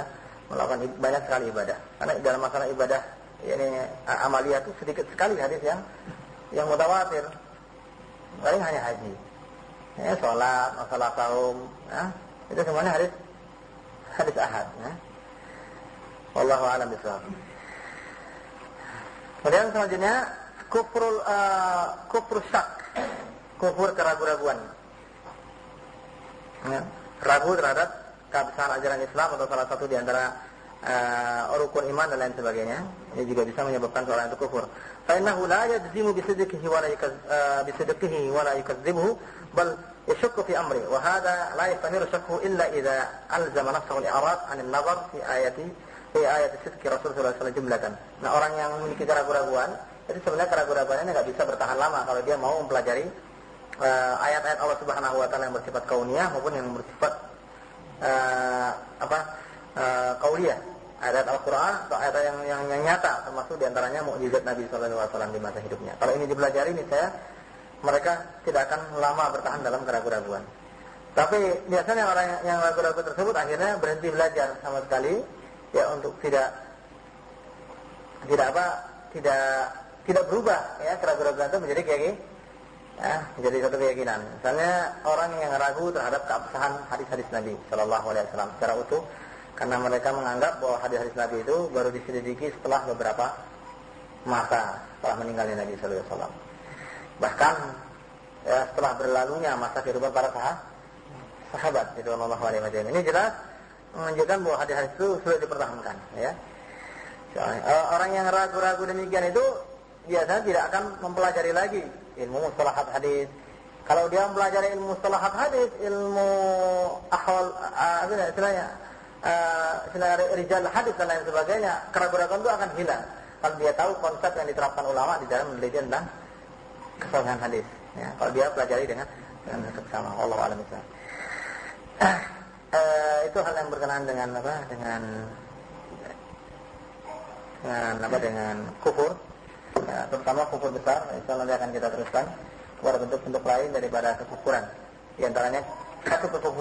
melakukan banyak sekali ibadah. Karena dalam masalah ibadah, ini amalia itu sedikit sekali hadis yang mutawatir. Paling hanya haji, ya, sholat, masalah saum, ya, itu semuanya hadis ahad. Ya. Wallahu a'lam bishawab. Kemudian selanjutnya kufur syak, kufur keraguan-raguan. Ya, ragu terhadap keabsahan ajaran Islam atau salah satu di antara rukun iman dan lain sebagainya. Ini juga bisa menyebabkan seorang itu kufur. Fa innahu la yajzimu bisidqihi wa la yukadzibuhu bal yashukku fi amri wa hadha la yastamiru shakku illa idza alzama nafsahu al-i'rad 'an an-nazar fi ayati sidqi Rasulullah sallallahu alaihi wasallam jumlatan. Nah, orang yang memiliki keraguan-raguan, jadi sebenarnya keraguan-raguannya enggak bisa bertahan lama kalau dia mau mempelajari ayat-ayat Allah Subhanahu wa taala yang bersifat kauniyah maupun yang bersifat qauliyah, ayat Al-Qur'an atau ayat yang nyata, termasuk diantaranya mukjizat Nabi sallallahu alaihi wasallam di masa hidupnya. Kalau ini dipelajari niscaya mereka tidak akan lama bertahan dalam keraguan-raguan. Tapi biasanya orang yang ragu-ragu tersebut akhirnya berhenti belajar sama sekali, ya, untuk tidak berubah, ya, keraguan-raguan itu menjadi menjadi satu keyakinan. Misalnya orang yang ragu terhadap keabsahan hadis-hadis Nabi sallallahu alaihi wasallam secara utuh, karena mereka menganggap bahwa hadis-hadis Nabi itu baru diselidiki setelah beberapa masa setelah meninggalnya Nabi sallallahu alaihi wasallam. Bahkan ya, setelah berlalunya masa kehidupan para sahabat sallallahu alaihi wasallam. Ini jelas menunjukkan bahwa hadis-hadis itu sudah dipertahankan, ya. Orang yang ragu-ragu demikian itu biasanya tidak akan mempelajari lagi ilmu mustalahat hadis. Kalau dia mempelajari ilmu mustalahat hadis, ilmu ahwal rijal hadis dan lain sebagainya, keraguan-keraguan itu akan hilang. Kalau dia tahu konsep yang diterapkan ulama di dalam meneliti tentang kesalahan hadis, ya, kalau dia pelajari dengan seksama. Wallahu a'lam bishawab. Itu hal yang berkenaan dengan dengan kufur, ya, terutama kufur besar. Insyaallah nanti akan kita teruskan kepada bentuk-bentuk lain daripada kekufuran. Di antaranya satu kekufuran